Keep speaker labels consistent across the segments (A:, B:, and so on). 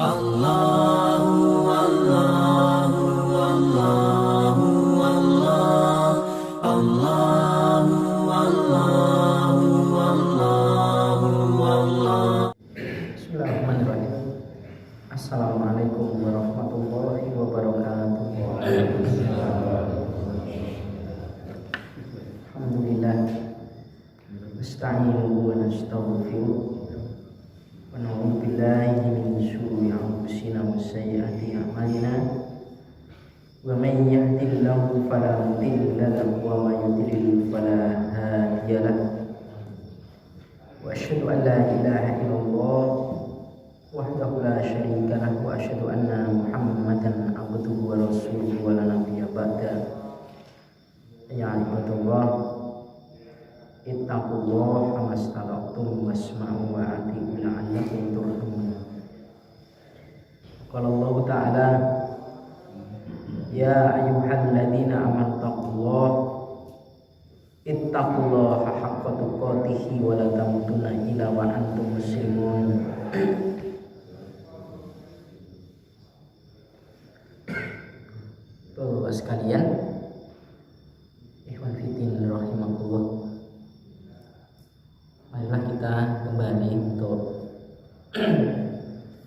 A: Allahu Allahu Allahu Allah Allahu Allahu Allahu Allah.
B: Bismillahirrahmanirrahim. Assalamualaikum warahmatullahi wabarakatuh. Alhamdulillah. Nasta'inuhu wa nastaghfiruh. Wa na'udzu billahi min syururi anfusina wa sayyiati a'malina. Wa may yahdihillahu fala mudilla lahu wa may yudlil fala hadiya lahu. Wa asyhadu an la ilaha illallah wahdahu la syarika lahu wa asyhadu anna Muhammadan abduhu wa rasuluhu wa la nabiyya ba'da. Ya ibadallah, ittaqullaha mastata'tum wasma'u wa ati'u la'allakum turhamun. Qala Allah Ta'ala, ya ayyuhalladzina amanu ittaqullaha haqqa tuqatih wa la tamutunna illa wa antum muslimun. Bapak sekalian, ikhwan fillah rahimakumullah, marilah kita kembali untuk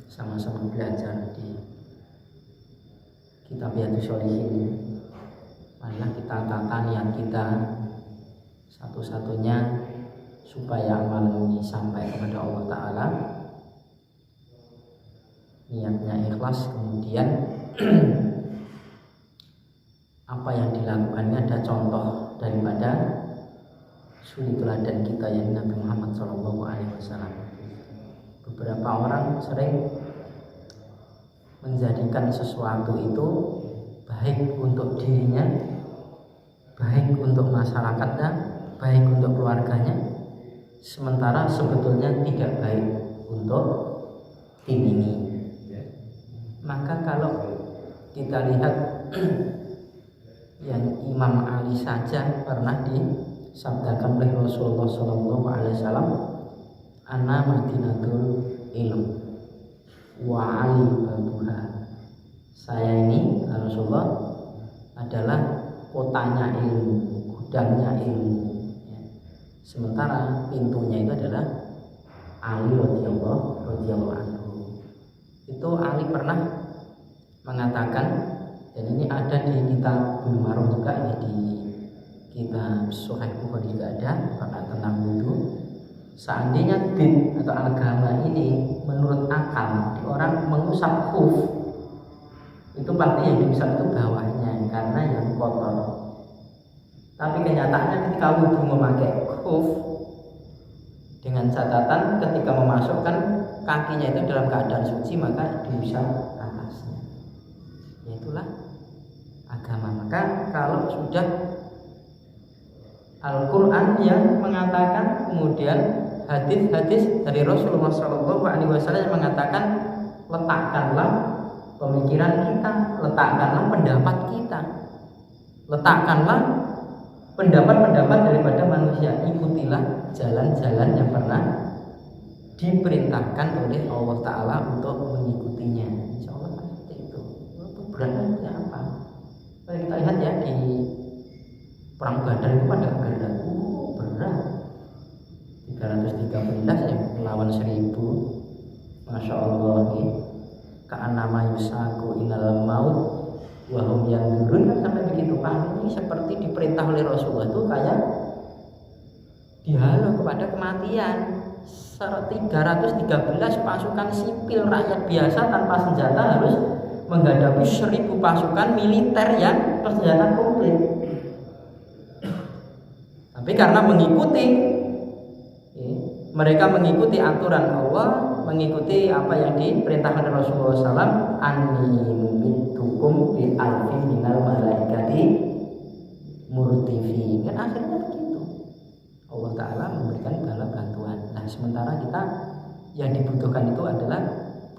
B: sama-sama belajar di kitab Riyadhus Shalihin. Marilah kita tata niat kita satu-satunya supaya amal ini sampai kepada Allah Ta'ala. Niatnya ikhlas, kemudian apa yang dilakukannya ada contoh daripada suri teladan kita yang Nabi Muhammad SAW. Beberapa orang sering menjadikan sesuatu itu baik untuk dirinya, baik untuk masyarakatnya, baik untuk keluarganya, sementara sebetulnya tidak baik untuk tim ini. Maka kalau kita lihat yang Imam Ali saja pernah disabdakan oleh Rasulullah SAW, ana madinatul ilm wa ali babuha. Saya ini Rasulullah adalah kotanya ilmu, gudangnya ilmu, sementara pintunya itu adalah Ali radhiyallahu anhu. Itu Ali pernah mengatakan, dan ini ada di kitab Bulughul Maram juga, ini di kitab Sahih Bukhari juga ada tentang wudu. Seandainya din atau agama ini menurut akal, orang mengusap khuf, itu pasti yang diusap itu bawahnya karena yang kotor. Tapi kenyataannya ketika wudu memakai khuf, dengan catatan ketika memasukkan kakinya itu dalam keadaan suci, maka diusap atasnya. Itulah agama. Maka kalau sudah Al-Quran yang mengatakan, kemudian hadis-hadis dari Rasulullah SAW yang mengatakan, letakkanlah pemikiran kita, letakkanlah pendapat kita, letakkanlah pendapat-pendapat daripada manusia, ikutilah jalan-jalan yang pernah diperintahkan oleh Allah Ta'ala untuk mengikutinya. Insya Allah seperti itu. Beratnya apa? Kalau kita lihat ya di perang Badar itu pada berat, berat 313 ya melawan 1000. Masya Allah nih, ka'annama yusaku inal maut wahum yang turun, kan sampai begitu. Pak, ini seperti diperintah oleh Rasulullah itu kayak dihalau kepada kematian. 313 pasukan sipil rakyat biasa tanpa senjata harus menghadapi 1000 pasukan militer yang bersenjata komplit. Tapi karena mereka mengikuti aturan Allah, mengikuti apa yang diperintahkan Rasulullah SAW, anni mumitukum bi alfi minal malaikati murtifi. Kan akhirnya begitu. Allah Ta'ala memberikan bala bantuan. Nah, sementara kita yang dibutuhkan itu adalah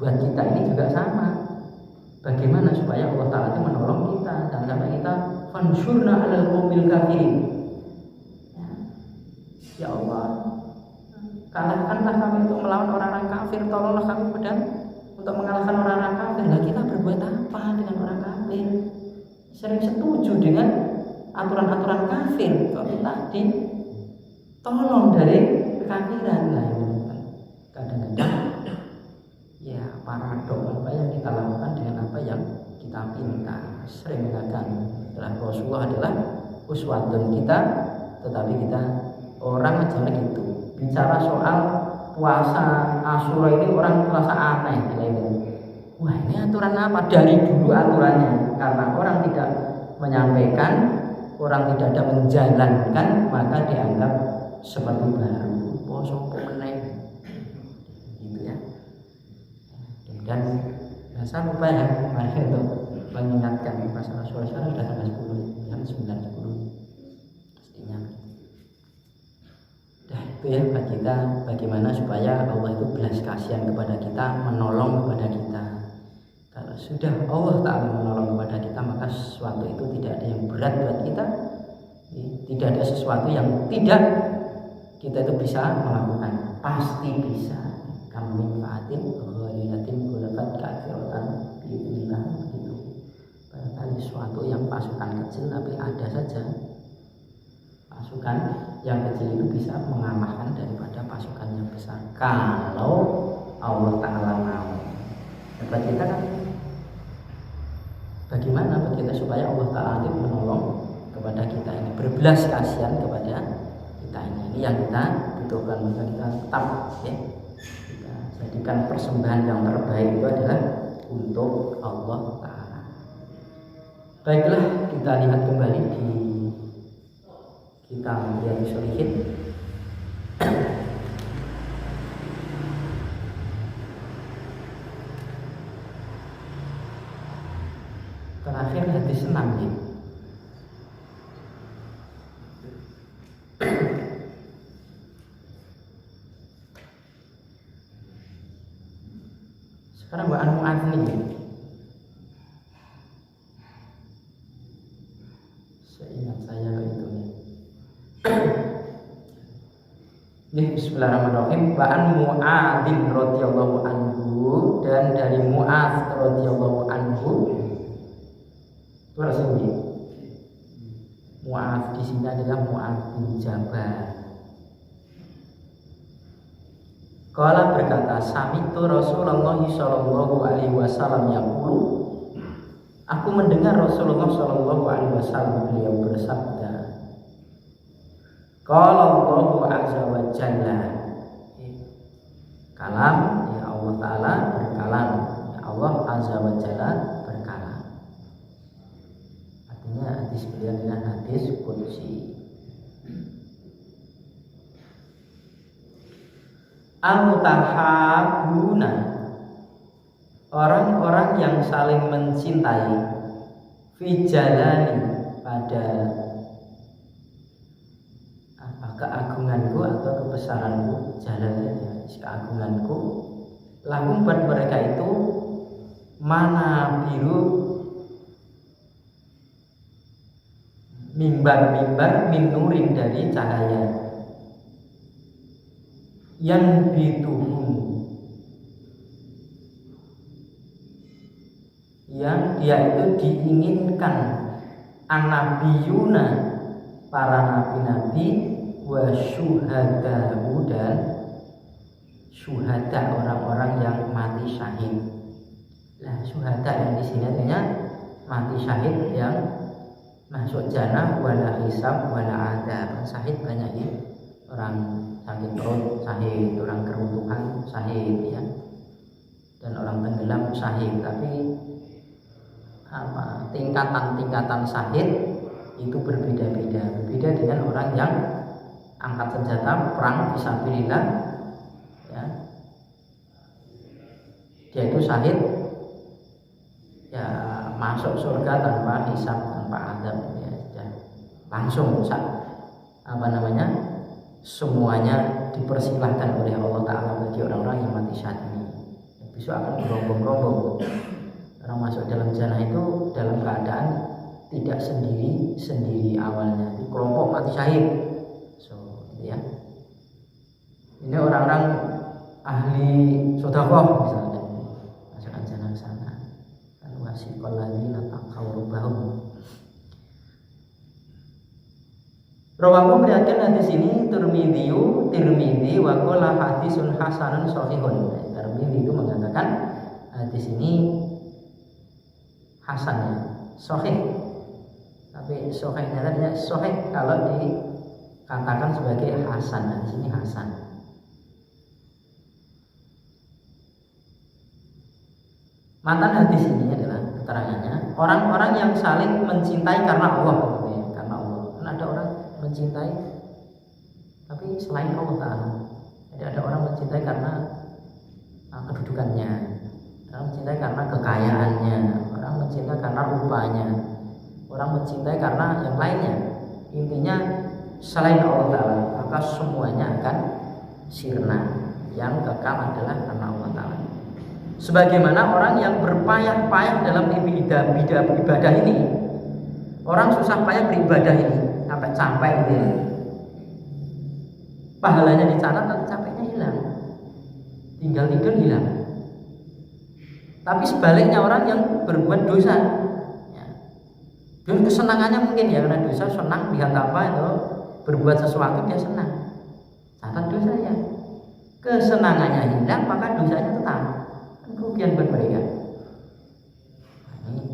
B: buat kita ini juga sama. Bagaimana supaya Allah Ta'ala itu menolong kita, jangan sampai kita fansurna alal qawmil kafirin. Ya Allah, kalahkanlah kami untuk melawan orang-orang kafir, tolonglah kami untuk mengalahkan orang-orang kafir. Nah, kita berbuat apa dengan orang kafir? Sering setuju dengan aturan-aturan kafir, kok kita ditolong dari kekafiran. Nah, kadang-kadang ya paradok apa yang kita lakukan dengan apa yang kita pinta. Sering mengatakan Rasulullah adalah uswatun kita, tetapi kita orang aja gitu. Bicara soal puasa Asyura ini orang terasa aneh. Wah, ini aturan apa? Dari dulu aturannya, karena orang tidak menyampaikan, orang tidak ada menjalankan, maka dianggap seperti baru. Poso meneh, gitu ya. Dan saya lupa ya kemarin untuk mengingatkan masalah suara sudah tanggal 10 jam 9.10 pastinya. Nah, itu ya bagi kita bagaimana supaya Allah itu belas kasihan kepada kita, menolong kepada kita. Kalau sudah Allah Ta'ala menolong kepada kita, maka sesuatu itu tidak ada yang berat buat kita. Tidak ada sesuatu yang tidak kita itu bisa melakukan. Pasti bisa. Kami faatin ghalilatin gulabat ka'athiratan bi'idnillah, begitu. Barangkali sesuatu yang pasukan kecil, tapi ada saja pasukan yang kecil itu bisa mengalahkan daripada pasukan yang besar kalau Allah Ta'ala mau. Buat kita kan bagaimana buat kita supaya Allah Ta'ala itu menolong kepada kita ini, berbelas kasihan kepada kita ini yang kita butuhkan. Maka kita tetap ya, kita jadikan persembahan yang terbaik itu adalah untuk Allah Ta'ala. Baiklah, kita lihat kembali di kitab Riyadhus Shalihin. Terakhir hadis 6 ya. Sekarang Mbak Anu Adni ya. Seingat saya itu ya. Bismillahirrahmanirrahim. Wa an Mu'adzin radhiyallahu anhu, dan dari Mu'adz radhiyallahu anhu. Terus ini Mu'adz di sini adalah Mu'adz bin Jabal. Qala berkata, sami'tu Rasulullah sallallahu alaihi wasallam yaqulu, aku mendengar Rasulullah sallallahu alaihi wasallam beliau bersabda, qala Allahu azza wa jalla, kalam ya Allah Ta'ala berkalam, ya Allah azza wa jalla berkalam. Artinya hadis beliau adalah hadis qudsi. Al-mutahabuna, orang-orang yang saling mencintai, fi jalali, pada keagunganku atau kebesaranku, jalannya keagunganku, lahum buat mereka itu mana biru mimbar-mimbar min nurin, dari cahaya, yang bituhum, yang dia itu diinginkan, an-nabiyuna, para nabi-nabi, wa syuhadahu, dan syuhada, orang-orang yang mati syahid. Nah, syuhada yang di sini artinya mati syahid yang masuk jannah, wala hisab wala adab. Syahid banyak ya, orang sakit perut syahid, orang keruntuhan syahid ya, dan orang tenggelam syahid. Tapi tingkatan syahid itu berbeda-beda. Berbeda dengan orang yang angkat senjata perang fisabilillah ya, dia itu syahid ya, masuk surga tanpa hisab, tanpa azab ya, dan langsung semuanya dipersilahkan oleh Allah Ta'ala bagi orang-orang yang mati syahid ini. Besok akan berombong-rombong. Orang masuk dalam jannah itu dalam keadaan tidak sendiri awalnya, di kelompok mati syahid. Gitu ya. Ini orang-orang ahli sedekah misalnya, Rawahu meriwayatkan hadis ini Tirmidzi wa qala hadisun hasanun shahihun. Tirmidzi itu mengatakan hadis ini hasan ya, sahih. Tapi sahihnya artinya sahih kalau dikatakan sebagai hasan. Hadis ini hasan. Matan hadis ini adalah keterangannya orang-orang yang saling mencintai karena Allah, gitu ya, karena Allah. Kan ada orang mencintai tapi selain Allah Ta'ala. Jadi ada orang mencintai karena kedudukannya, orang mencintai karena kekayaannya, orang mencintai karena rupanya, orang mencintai karena yang lainnya. Intinya selain Allah Ta'ala, maka semuanya akan sirna. Yang kekal adalah karena Allah Ta'ala. Sebagaimana orang yang berpayah-payah dalam ibadah ini, orang susah payah beribadah ini sampai capek gitu ya. Pahalanya dicatat tapi capeknya hilang, tinggal tidur hilang. Tapi sebaliknya orang yang berbuat dosa ya, dan kesenangannya mungkin ya karena dosa senang, lihat apa itu berbuat sesuatu dia senang, catat dosanya, kesenangannya hilang maka dosanya tetap, kerugian buat mereka. Ini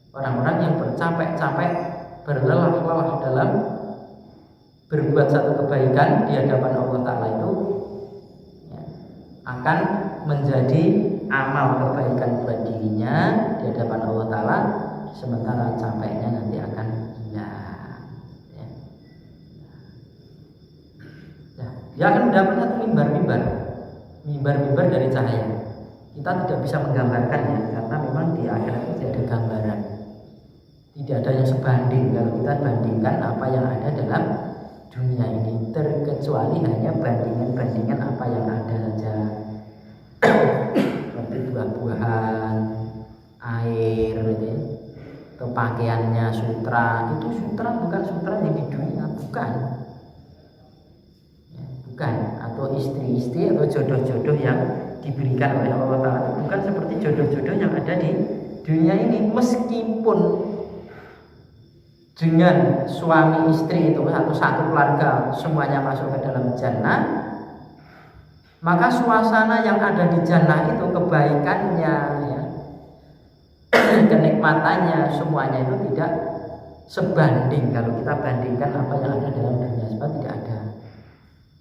B: orang-orang yang bercapek-capek, berlelah-lelah dalam berbuat satu kebaikan di hadapan Allah Ta'ala itu ya, akan menjadi amal kebaikan buat dirinya di hadapan Allah Ta'ala, sementara capeknya nanti akan hilang ya. Ya, dia akan mendapat satu mimbar dari cahaya. Kita tidak bisa menggambarkannya karena memang di akhirat itu tidak ada gambaran, tidak ada yang sebanding kalau kita bandingkan apa yang ada dalam dunia ini, terkecuali hanya bandingan apa yang ada saja, seperti buah-buahan, air, gitu, atau pakaiannya, sutra. Itu sutra bukan sutra yang di dunia, bukan, ya, bukan. Atau istri-istri atau jodoh-jodoh yang diberikan oleh Allah Ta'ala, bukan seperti jodoh-jodoh yang ada di dunia ini. Meskipun dengan suami istri itu atau satu keluarga semuanya masuk ke dalam jannah, maka suasana yang ada di jannah itu, kebaikannya ya, kenikmatannya, semuanya itu tidak sebanding kalau kita bandingkan apa yang ada dalam dunia. Sebab tidak ada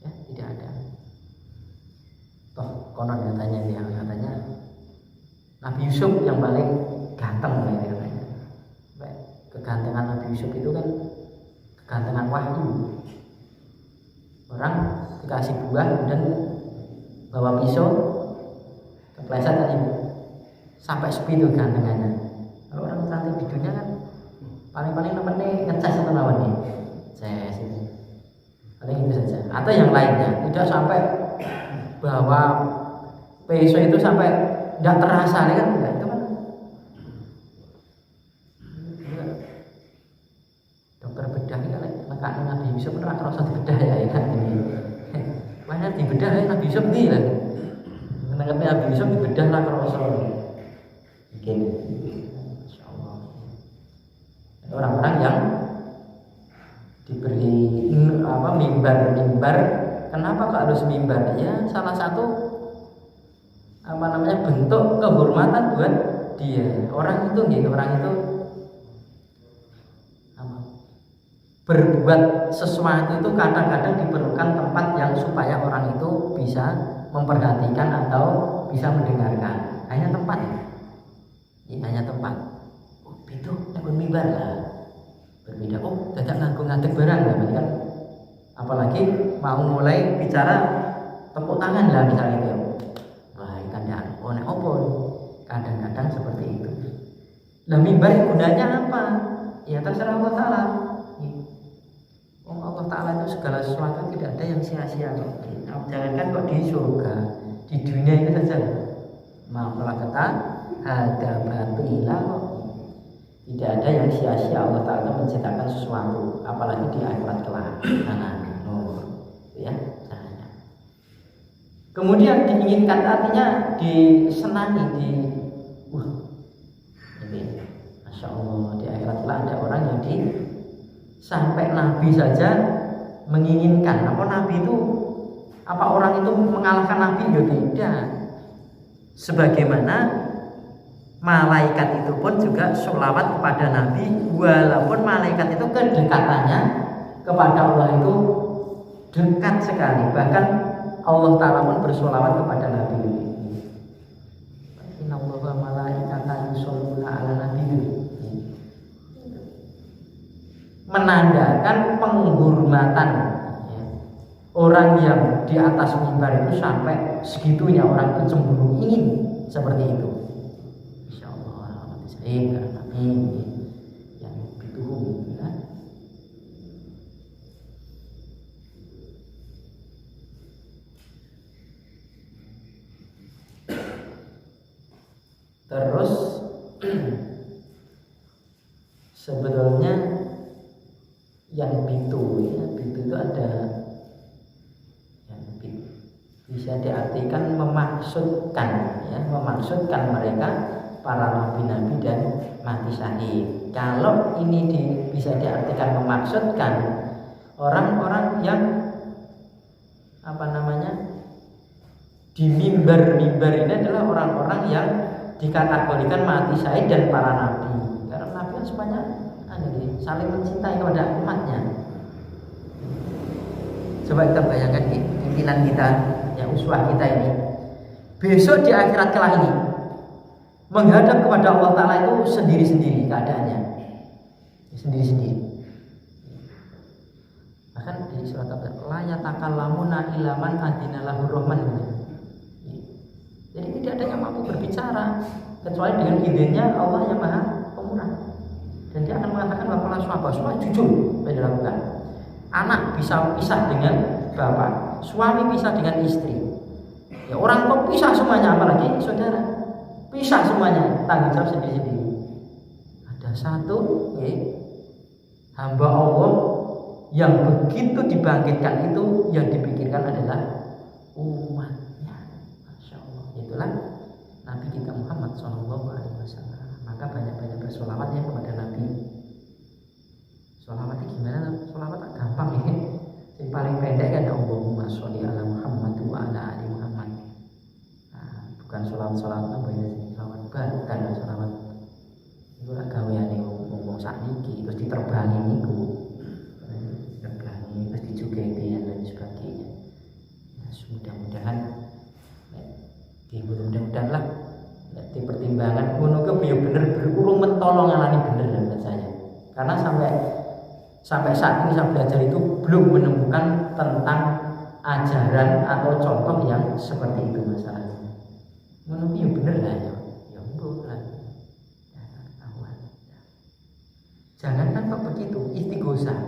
B: ya, tidak ada. Toh konon katanya Nabi Yusuf yang paling ganteng katanya. Kegantengan Nabi Yusuf itu kan kegantengan wahyu. Orang dikasih buah dan bawa pisau kepleset tadi sampai segitu gantengannya. Kalau orang cantik di dunia kan paling namanya ngecas atau lawan nih, ces itu paling itu saja. Atau yang lainnya tidak sampai bawa pisau itu sampai tidak terasa kan, enggak. Itu kan dokter bedah ini kan Nabi Yusuf pernah kerasa dibedah ya kan ini. Mana dibedah ya Nabi Yusuf nih lah. Menanggapi Nabi Yusuf dibedah lah kerasa. Bikin, insyaallah. Orang-orang yang diberi mimbar. Kenapa kok harus mimbar? Ya salah satu bentuk kehormatan buat dia. Orang itu berbuat sesuatu itu kadang-kadang diperlukan tempat yang supaya orang itu bisa memperhatikan atau bisa mendengarkan. Hanya tempat ya, hanya tempat. Oh itu nganggo mimbar lah, berbeda. Oh dadak nganggo ngadeg barang lah, kan. Apalagi mau mulai bicara tepuk tangan lah misalnya itu. Wah tanda nek opo, kadang-kadang seperti itu. Lah mimbar gunanya apa? Ya terserah Allah Ta'ala. Allah Ta'ala itu segala sesuatu tidak ada yang sia-sia. Jangankan kok di surga, di dunia ini saja. Maaflah kata ada batila kok. Tidak ada yang sia-sia Allah Ta'ala menciptakan sesuatu, apalagi di akhirat kelak. Ya, caranya. Kemudian diinginkan, artinya disenangi, ini, masya Allah, di akhirat kelak ada orang yang sampai nabi saja menginginkan. Apa nabi itu, apa orang itu mengalahkan nabi? Ya tidak. Sebagaimana malaikat itu pun juga sholawat kepada nabi, walaupun malaikat itu kedekatannya kepada Allah itu dekat sekali. Bahkan Allah Ta'ala pun bersholawat kepada nabi. Innallaha malaikatahu yusholluna 'alan nabi. Menandakan penghormatan orang yang di atas mimbar itu sampai segitunya orang itu cemburu ingin seperti itu. Insyaallah amin yang itu ya. Terus sebetulnya yang bitu itu ada yang bitu bisa diartikan memaksudkan mereka para nabi-nabi dan mati syahid. Kalau ini bisa diartikan memaksudkan orang-orang yang di mimbar ini adalah orang-orang yang dikategorikan mati syahid dan para nabi. Karena nabi kan semuanya saling mencintai kepada umatnya. Coba kita bayangkan pimpinan kita, yang uswah kita ini, besok di akhirat kelak ini menghadap kepada Allah Ta'ala itu sendiri-sendiri keadaannya, sendiri-sendiri. Bahkan di surat la yatakallamuna illa man adzina lahu rahman. Jadi tidak ada yang mampu berbicara kecuali dengan izinnya Allah yang Maha Pemurah. Dan dia akan mengatakan bahwa semua jujur dilakukan. Anak bisa pisah dengan bapak, suami pisah dengan istri. Ya orang tua pisah semuanya, apalagi saudara. Pisah semuanya, tanggung jawab sendiri-sendiri. Ada satu hamba Allah yang begitu dibangkitkan itu, yang dipikirkan adalah umatnya. Masya Allah. Itulah Nabi kita Muhammad SAW. Maka banyak-banyak bersolawat ya kepada Nabi. Solawatnya gimana? Solawat tak gampang ini. Yang paling pendek kan Allahumma sholli ala Muhammad wa ala ali Muhammad. Nah, bukan solawat namanya solawat bukan solawat. Itu lah gaweane ngomong sakniki terus diterbangi niku. Terbangi terus dijugeti dan lain sebagainya. Nah, mudah-mudahan mudah-mudahan lah di pertimbangan ngono ke biar bener berulung mentolong ngalani bener menurut saya. Karena sampai saat ini saya belajar itu belum menemukan tentang ajaran atau contoh yang seperti itu masalahnya. Ngono ya bener lah ya. Ya lah. Ketahuan. Jangan kan kok begitu istighosah.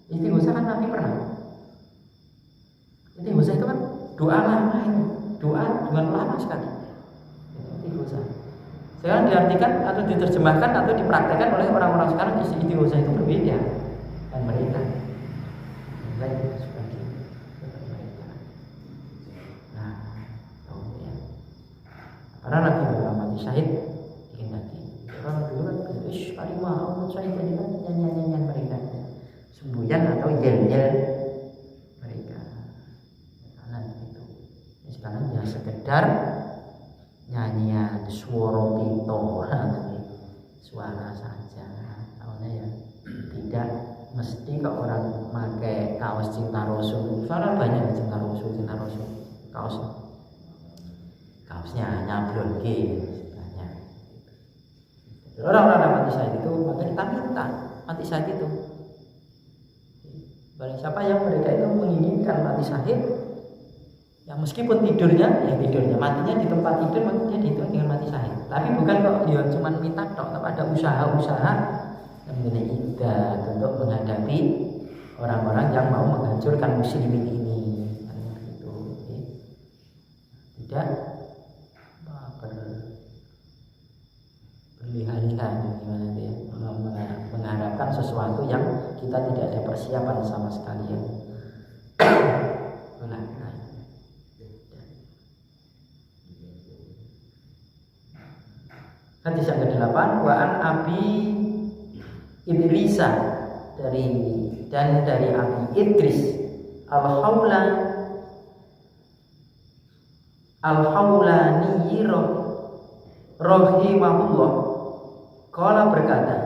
B: Istighosah kan Nabi pernah. Istighosah itu kan doa lama itu. Doa dengan lama sekali. Istighosah. Sekarang diartikan atau diterjemahkan atau dipraktekkan oleh orang-orang sekarang istighosah itu berbeda. Dan mereka lain sebagainya mereka. Nah, ya. Karena Nabi Muhammad mati syahid ingin nanti orang dulu kan alimah syahid jadi kan nyanyian mereka semboyan atau yel-yel mereka. Karena itu sekarang ya sekedar nyanyian suara pito suara saja. Awalnya ya tidak mesti ke orang pakai kaos cinta rasul. Soalnya banyak cinta rasul kaosnya nyablon banyak. Orang-orang mati syahid itu maka kita minta mati syahid itu. Barang siapa yang mereka itu menginginkan mati syahid, ya meskipun tidurnya matinya di tempat tidur, maka dia dihitung dengan mati syahid. Tapi bukan kok ya cuma minta tok, tapi ada usaha-usaha yang menjadi ibadah untuk menghadapi orang-orang yang mau menghancurkan muslimin ini. Itu tidak berlihat-lihat gimana dia mengharapkan sesuatu yang kita tidak ada persiapan sama sekali ya. Hadis yang ke-8 wa an Abi Idrisa dari Abi Idris Al-Haulani rahimahullah qala berkata,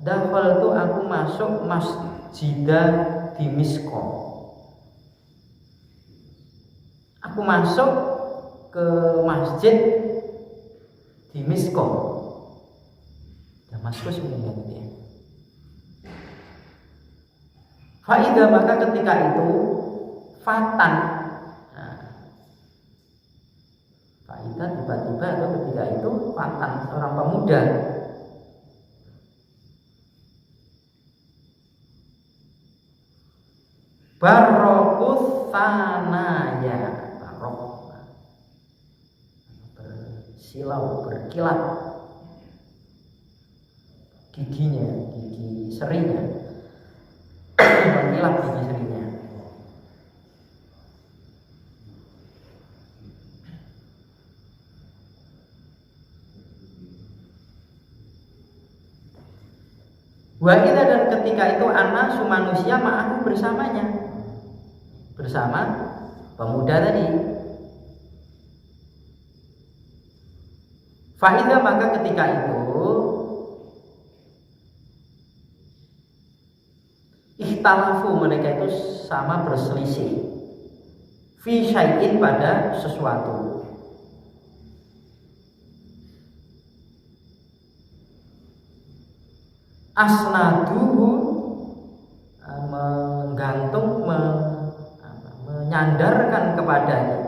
B: dakhaltu aku masuk masjidah Dimisko. Aku masuk ke masjid Dimisko. Damaskus mungkin gitu ya. Faida maka ketika itu fatan. Faida tiba-tiba atau ketika itu fatan seorang pemuda. Barokus sanaya, barok bersilau, berkilat giginya, gigi serinya berkilat gigi serinya. Wahida dan ketika itu anasu manusia ma'ahu bersamanya, bersama pemuda tadi. Faidah maka ketika itu ikhtalafu mereka itu sama berselisih fi syai'in pada sesuatu. Asnaduhu menggantung menyandarkan kepadanya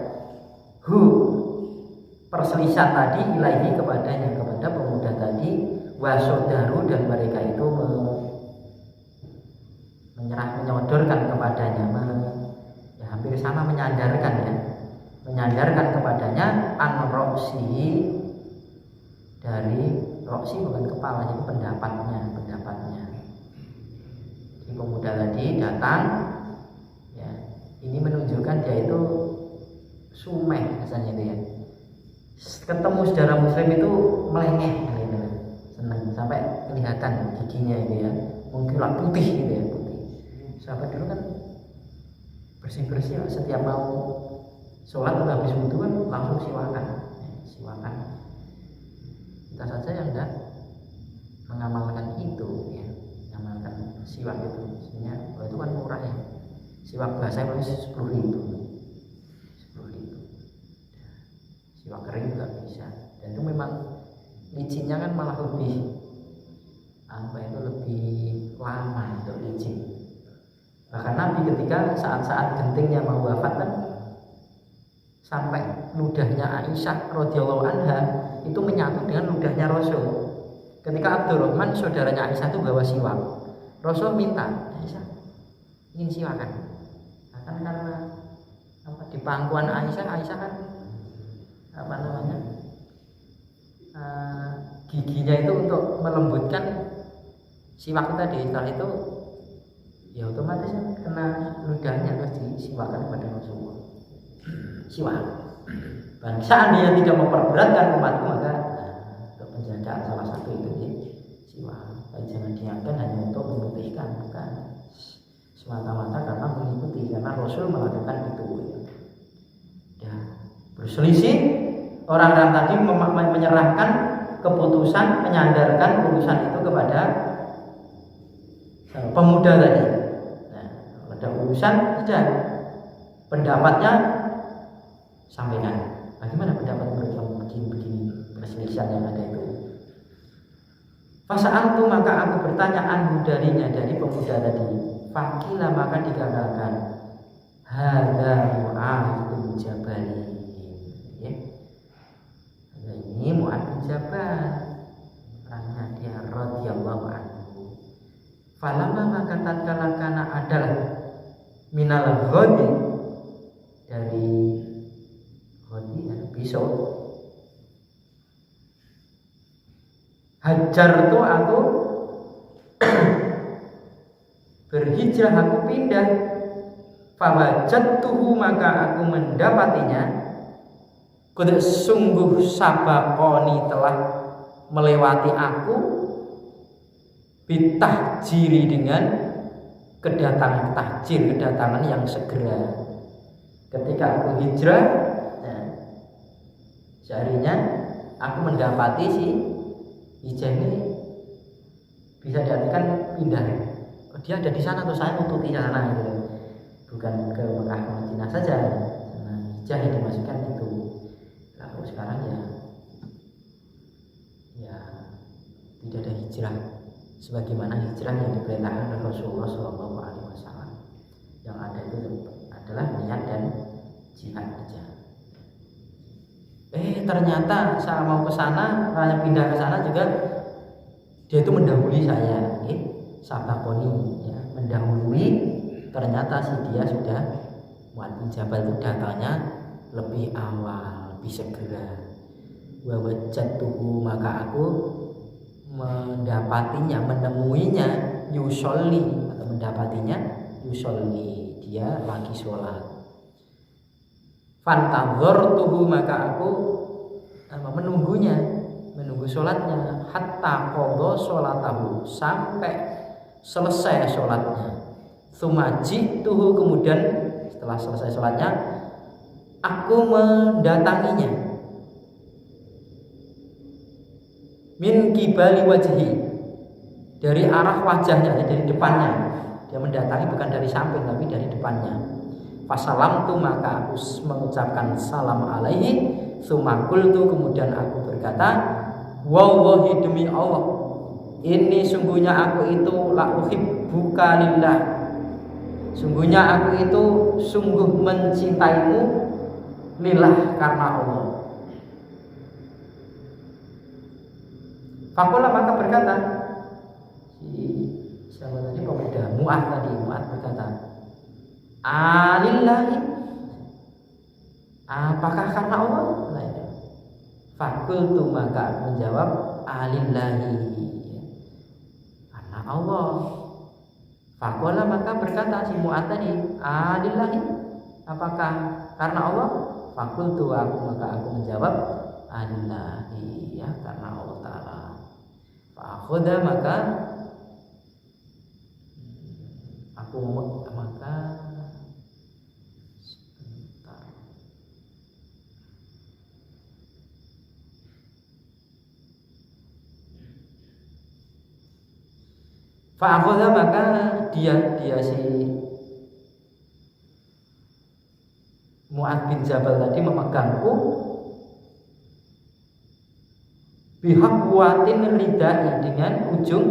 B: perselisihan tadi ilahi kepadanya, kepada pemuda tadi, wasodaru dan mereka itu menyodorkan kepadanya, ya hampir sama menyandarkan ya, menyandarkan kepadanya an-roksi, dari roksi bukan kepala, jadi pendapatnya. Jadi pemuda tadi datang ya, ini menunjukkan dia itu sumeh rasanya itu ya, ketemu saudara muslim itu melengeh gitu, senang sampai kelihatan giginya itu ya, mengkilat putih gitu ya, putih. Sahabat dulu kan bersih lah, setiap mau sholat atau habis wudu kan langsung siwakan. Kita saja yang tidak mengamalkan itu ya, mengamalkan siwak itu, sebenarnya itu kan murah ya, siwak basah itu 10.000. Siwak kering juga bisa, dan itu memang licinnya kan malah lebih lebih lama untuk licin. Bahkan Nabi ketika saat-saat gentingnya mau wafat kan, sampai ludahnya Aisyah radhiyallahu anha itu menyatu dengan ludahnya Rasul. Ketika Abdurrahman saudaranya Aisyah itu bawa siwak, Rasul minta, Aisyah ingin siwakan. Nah, kan karena di pangkuan Aisyah kan giginya itu untuk melembutkan siwak tadi. Setelah itu ya otomatis kena ludahnya, terus disiwakan kepada Rasulullah. Siwak. Dan seandainya tidak memperberatkan umatku, maka untuk penjagaan salah satu itu ya, siwak. Jangan dianggap hanya untuk memutihkan, bukan semata-mata karena mengikuti, karena Rasul melakukan itu. Ya, berselisih orang-orang tadi menyerahkan keputusan, menyandarkan urusan itu kepada pemuda tadi. Nah, pada urusan sudah pendapatnya sampaikan. Bagaimana pendapat mereka begini perselisihan yang ada itu? Fasa'altu maka aku bertanya anhu darinya, dari pemuda tadi. Fakila maka dikatakan hadza Mu'adz bin Jabal. Ya. Ini Mu'adz bin Jabal, orangnya dia radhiyallahu anhu. Falamma maka tatkala kana adalah minal ghadi, dari ghadi besok, hajar tuh aku berhijrah, aku pindah. Fawajadtuhu maka aku mendapatinya, kudu sungguh sabaqoni telah melewati aku, bitahjiri dengan kedatangan takjil, kedatangan yang segera. Ketika aku hijrah, nah, seharinya aku mendapati si hijrah ini bisa diartikan pindah. Oh, dia ada di sana tuh, saya nututi sana gitu. Bukan ke Mekah Madinah saja. Nah, hijrah yang dimasukkan itu. Lalu sekarang ya tidak ada hijrah sebagaimana hijrah yang diperintahkan oleh Rasulullah SAW. Yang ada itu adalah niat dan jihad saja. Ternyata saya mau ke sana, hanya pindah ke sana juga dia itu mendahului saya, sabakoni, ya, mendahului. Ternyata si dia sudah Mu'adz bin Jabal itu datangnya lebih awal, lebih segera. Wa wajadtuhu, maka aku mendapatinya, menemuinya yusolli, atau mendapatinya yusolli, dia lagi sholat. Fantadzartuhu, maka aku menunggunya, menunggu sholatnya, hatta qadha sholatahu, sampai selesai sholatnya. Tsumajituhu, kemudian setelah selesai sholatnya aku mendatanginya, min kibali wajhi, dari arah wajahnya, dari depannya. Dia mendatangi bukan dari samping tapi dari depannya. Fasalamtu, maka aku mengucapkan salam alaihi. Sumakultu, kemudian aku berkata, wallahi, demi Allah, ini sungguhnya aku itu la uhibbuka lillah, sungguhnya aku itu sungguh mencintaimu lillah, karena Allah. Fakola, maka berkata siapa tadi, pemuda Mu'adz tadi, Mu'adz berkata, alillahi, apakah karena Allah? Nah, itu. Fakultu, maka aku menjawab, alillahi, karena Allah. Fakola, maka berkata si Mu'adz tadi, alillahi, apakah karena Allah? Fakultu, maka aku menjawab, alillahi, ya, karena Allah Ta'ala. Fa'akhoda, maka aku maka Fa'akhoda, maka dia si Mu'adz bin Jabal tadi memegangku bihaqwatin ridai, dengan ujung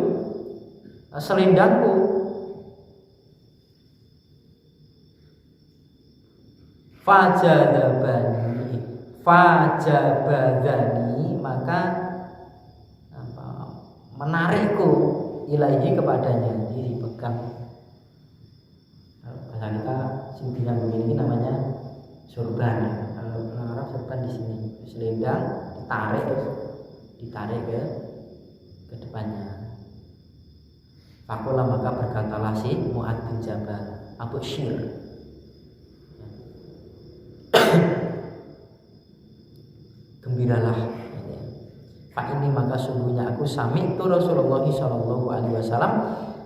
B: selendangku. Fajabadani, maka menarikku ilaihi, kepadanya, diri pegang. Bahasa kita sintinya begini namanya surban. Kalau orang Arab surban di sini, selendang ditarik ke depannya. Fakola, maka berkatalah si Mu'adz bin Jabal, Abu Syir, gembiralah. Fa ini, maka sungguhnya aku sami'tu Rasulullah sallallahu alaihi wasallam,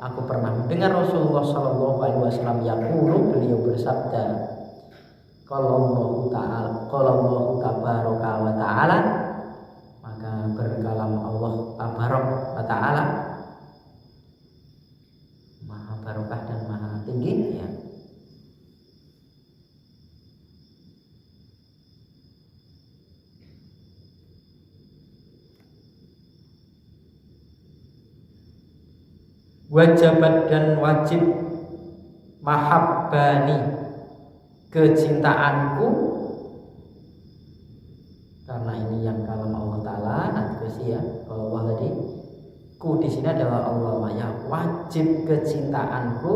B: aku pernah mendengar Rasulullah sallallahu alaihi wasallam yaqulu, beliau bersabda, qala Allah tabaraka wa ta'ala, maka berkalam Allah tabarak wa ta'ala, maha barokah dan maha tinggi, ya. Wajibat dan wajib mahabbani, kecintaanku, karena ini yang kalam Allah Ta'ala. Nanti ya, kalau Allah tadi ku di sini adalah Allah, ya, wajib kecintaanku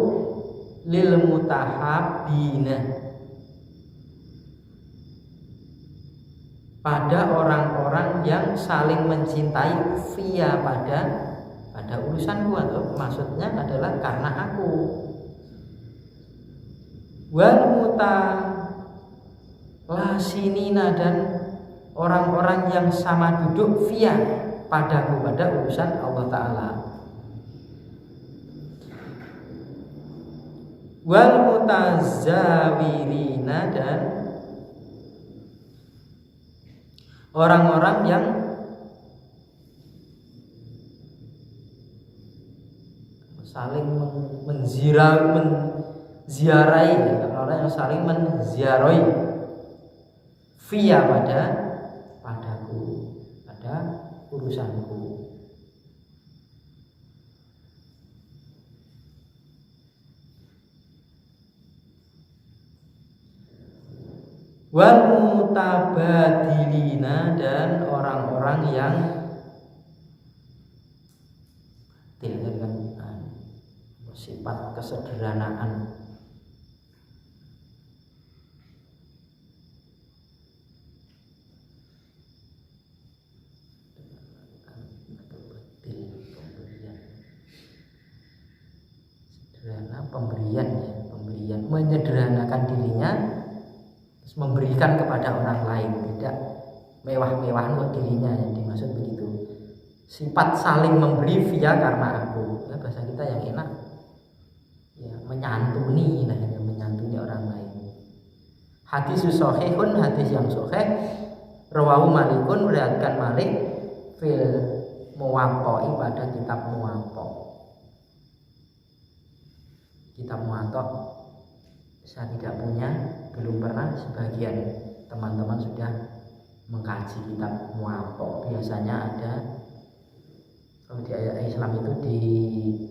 B: lil mutahabbina, pada orang-orang yang saling mencintai, via pada urusanku, atau maksudnya adalah karena aku. Wal mutalasinina, dan orang-orang yang sama duduk via padaku, pada urusan Allah Ta'ala. wal mutazawirina, dan orang-orang yang saling menziarahi, orang yang saling menziarahi via padaku, pada urusanku. Wal mutabadilina, dan orang-orang yang dengan sifat kesederhanaan. Sederhana, pemberian, menyederhanakan dirinya, terus memberikan kepada orang lain, tidak mewah-mewah untuk dirinya, yang dimaksud begitu. Sifat saling memberi via karena aku, ya, bahasa kita yang enak, ya, menyantuni, menyantuni orang lain. Hadis sahihun, hadis yang sahih, rawahu Malikun, meriwayatkan Malik fil Muwatta, pada kitab Muwatta. Kitab Muwatta saya tidak punya, belum pernah. Sebagian teman-teman sudah mengkaji kitab Muwatta. Biasanya ada, kalau di Islam itu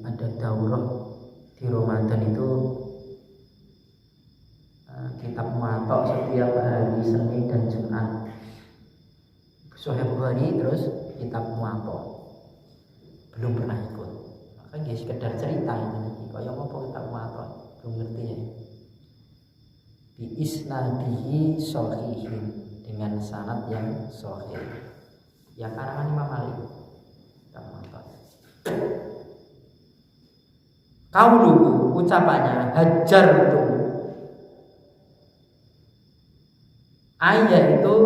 B: ada daurah di Ramadan itu, kitab Muwatta setiap hari Senin dan Jumat. Sahih Bukhari terus kitab Muwatta. Belum pernah ikut. Makanya sekedar cerita ini. Kaya apa kitab Muwatta? Belum ngerti ya. Bi isnadihi shahihin, dengan sanad yang sahih. Ya karangan Imam Malik. Qauluhu, ucapannya, hajartu, ayat itu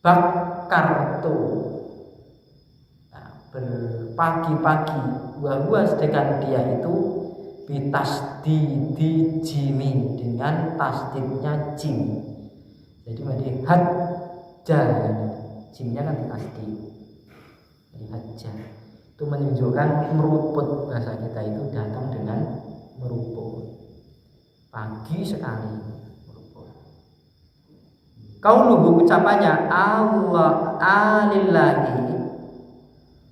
B: bakartu, nah, berpagi-pagi, wa sedangkan dia itu bitasdidi jimi, dengan tasdidnya jim. Jadi menjadi hajar, jimnya kan ditasdid, jadi hajar. Itu menunjukkan meruput, bahasa kita itu datang dengan meruput, pagi sekali meruput. Qauluhu, ucapannya, Allah alillahi,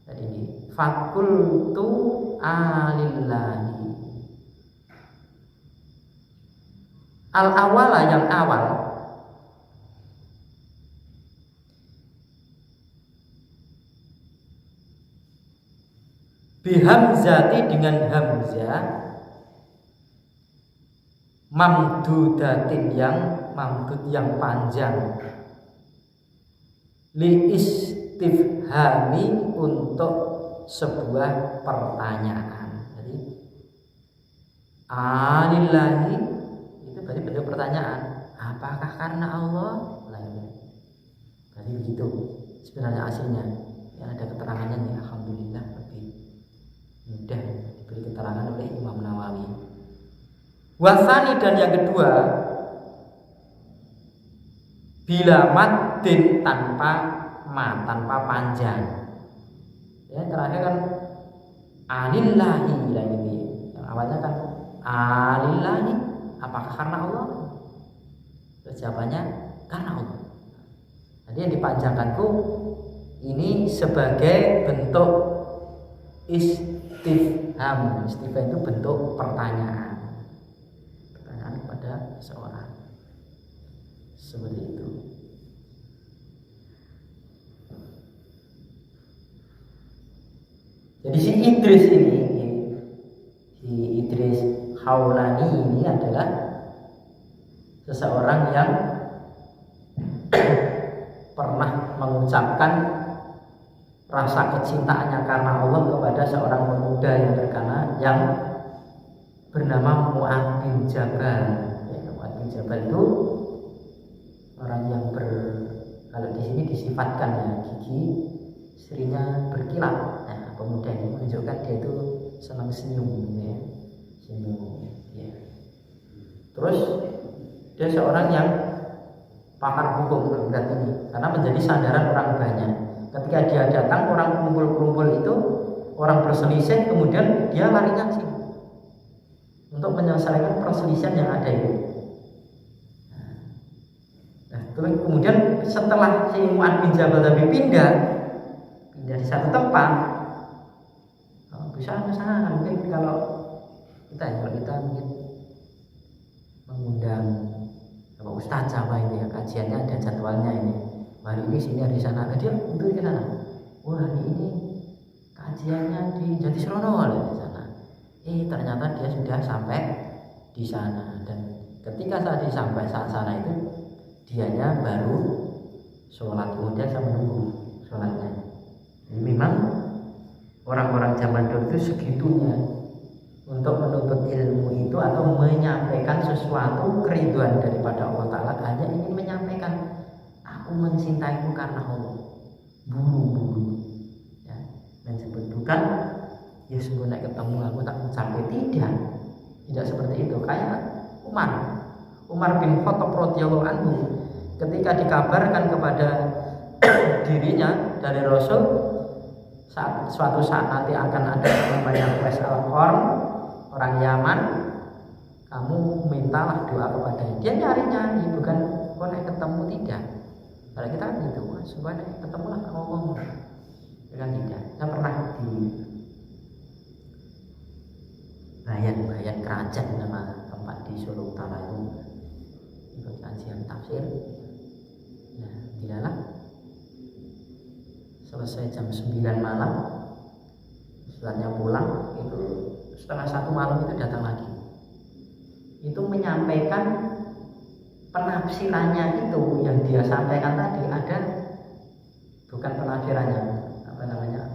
B: jadi ini fakultu alillahi, al awala, yang awal, bihamzati, dengan hamzah, mamdudatin, yang mamdud, yang panjang, li istifhami, untuk sebuah pertanyaan. Jadi alillahi itu berarti bentuk pertanyaan, apakah karena Allah? Berarti begitu sebenarnya aslinya. Ya, ada keterangannya nih, alhamdulillah lebih mudah diberi keterangan oleh Imam Nawawi. Wasani, dan yang kedua, bila maddin, tanpa mat, tanpa panjang. Ya, terakhir kan alillahi, ya, gitu. Yang awalnya kan alillahi, apakah karena Allah? Terus jawabannya karena Allah. Jadi yang dipanjangkanku ini sebagai bentuk istifham. Istifham itu bentuk pertanyaan, pertanyaan kepada seseorang, seperti itu. Jadi si Idris ini, si Idris Haulani ini adalah seseorang yang pernah mengucapkan rasa kecintaannya karena Allah kepada seorang pemuda yang terkenal yang bernama Mu'adz bin Jabal. Ya, Mu'adz bin Jabal itu orang yang kalau di sini disifatkan, ya, gigi istrinya berkilat. Nah, pemuda ini menunjukkan dia itu senang senyum, ya. Ya. Terus dia seorang yang pakar hukum berat ini karena menjadi sandaran orang banyak. Ketika dia datang orang kumpul-kumpul itu, orang berselisih, kemudian dia lari ngaji untuk menyelesaikan perselisihan yang ada itu. Nah, terus kemudian setelah si Mu'adz bin Jabal tadi pindah di satu tempat, bisa ke sana mungkin kalau kita mungkin mengundang apa ustaz apa ini ya, kajiannya ada jadwalnya ini, hari ini sini hari sana, dia untuk ke sana. Wah ini kajiannya di Jatisrono di sana. Ternyata dia sudah sampai di sana, dan ketika saat sampai saat sana itu dianya baru sholat, kemudian saya menunggu sholatnya. Memang orang-orang zaman dulu itu segitunya untuk menuntut ilmu itu atau menyampaikan sesuatu keriduan daripada Allah Ta'ala, hanya ingin menyampaikan aku mencintaimu karena Allah, buru-buru ya. Dan bukan ya sungguh naik ketemu aku tak mencapai, tidak seperti itu. Kayak Umar bin Khattab radhiyallahu anhu ketika dikabarkan kepada dirinya dari Rasul suatu saat nanti akan ada namanya Qais Al-Qarn, orang Yaman, kamu mintalah doa kepadanya. Dia nyari bukan kok naik ketemu, tidak. Kalau kita kan gitu, supaya ketemulah kamu ngomong, kan tidak. Saya pernah di Bayan Kerajaan nama tempat di Solo Utara itu ikut kajian tafsir. Nah, tidaklah selesai jam 9 malam, setelahnya pulang itu setengah 1 malam itu datang lagi. Itu menyampaikan penafsirannya itu yang dia sampaikan tadi, ada bukan penafsirannya, apa namanya,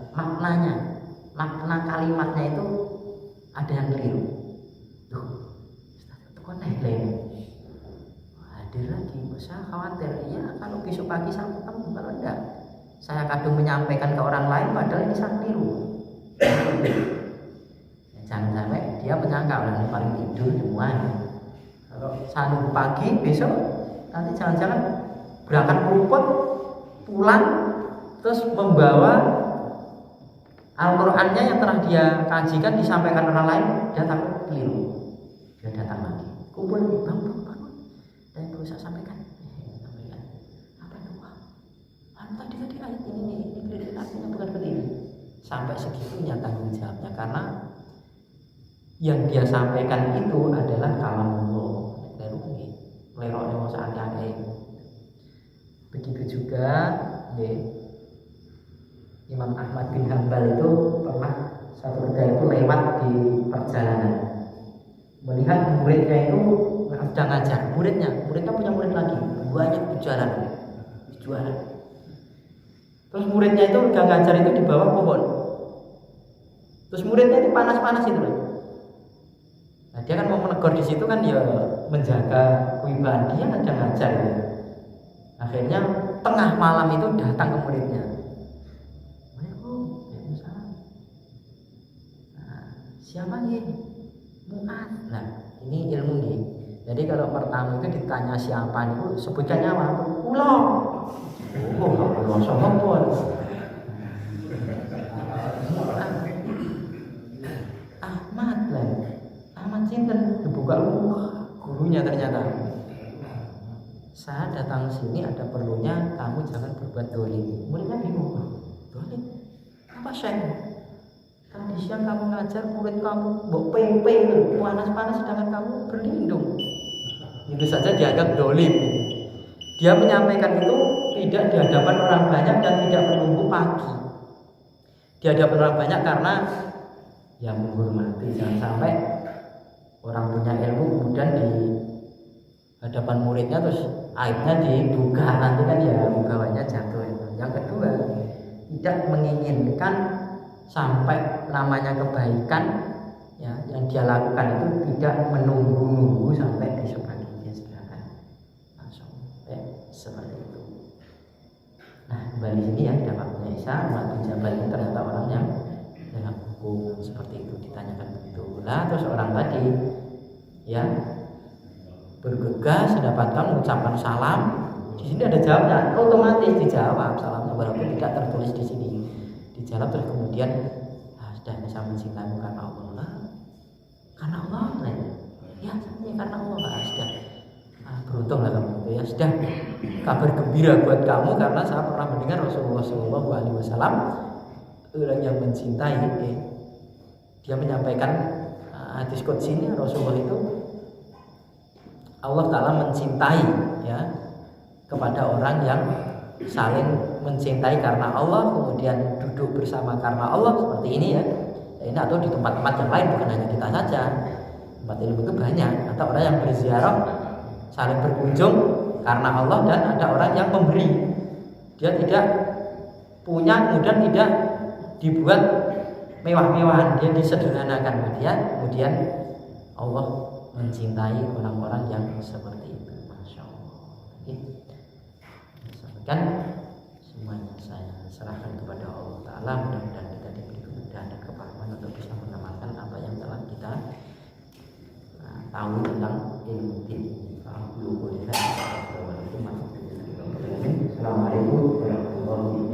B: makna kalimatnya itu ada yang keliru. Tuh, itu kok naik hadir lagi, saya khawatir. Iya, kalau besok pagi saya ketemu, kalau enggak saya kadang menyampaikan ke orang lain padahal ini saya keliru. Jangan sampai dia menyangka orang ini paling tidur semuanya. Kalau saya nunggu pagi besok, nanti jangan-jangan berangkat rumput pulang terus membawa Al-Qur'annya yang telah dia kajikan disampaikan orang lain, dia takut keliru. Dia datang lagi, kumpul nih, bangun. Dan perlu saya sampaikan. Apa itu? Tadi ayat ini artinya bukan seperti ini. Sampai segitunya tanggung jawabnya, karena yang dia sampaikan itu adalah kalamullah. Leroknya mau saat-saat. Begitu juga Imam Ahmad bin Hanbal itu pernah satu ketika itu lewat di perjalanan, melihat muridnya itu sedang ngajar. Muridnya punya murid lagi, banyak berjalan. Terus muridnya itu sedang ngajar itu di bawah pohon. Terus muridnya itu panas-panas itu loh. Nah, dia kan mau menegur di situ kan, ya menjaga kewibawaan dia sedang ngajar ya. Akhirnya tengah malam itu datang ke muridnya. Siapa nih? Mu'adz. Nah, ini ilmu nih. Jadi kalau pertama itu ditanya siapa itu, sebutkan nyawa. Ulo. Allah sombong. Ahmad lah. Ahmad sinten? Dibuka gurunya ternyata. Saya datang sini ada perlunya, kamu jangan berbuat dolim. Muridnya bingung. Dolim? Apa Syekh? Tadi siang kamu ngajar murid kamu mbok pepe itu panas-panas, sedangkan kamu berlindung. Itu saja dianggap dolim. Dia menyampaikan itu tidak di hadapan orang banyak dan tidak menunggu pagi. Di hadapan orang banyak karena ya menghormati, jangan sampai orang punya ilmu kemudian di hadapan muridnya terus aibnya diduga, nanti kan ya bawahnya jatuh. Yang kedua, tidak menginginkan sampai namanya kebaikan ya yang dia lakukan itu tidak menunggu sampai besok pagi, dia segerakan langsung seperti itu. Nah, kembali sini ya, dapat Isa Mu'adz bin Jabal ini ternyata orang yang dalam hukum seperti itu, ditanyakan begitu. Lah terus orang tadi ya bergegas mendapatkan mengucapkan salam. Di sini ada jawabnya, otomatis dijawab salamnya walaupun tidak tertulis di sini. Dijawab terus kemudian sudah bisa mencintaimu karena Allah. Karena Allah ya karena Allah sudah beruntung lah kamu ya, sudah kabar gembira buat kamu karena saya pernah mendengar Rasulullah SAW orang yang mencintai dia menyampaikan hadis qudsinya. Rasulullah itu Allah Ta'ala mencintai ya kepada orang yang saling mencintai karena Allah, kemudian duduk bersama karena Allah seperti ini ya. Ini atau di tempat-tempat yang lain, bukan hanya kita saja. Tempat ilmu itu banyak. Atau orang yang berziarah saling berkunjung karena Allah, dan ada orang yang memberi. Dia tidak punya kemudian tidak dibuat mewah-mewahan, dia disederhanakan. Kemudian Allah mencintai orang-orang yang seperti itu. Masya Allah. Kan semuanya saya serahkan kepada Allah Ta'ala. Mudah-mudahan kita diberi kemudahan dan kepahaman untuk bisa mengamalkan apa yang telah kita tahu tentang ilmu ini. Assalamualaikum warahmatullahi wabarakatuh.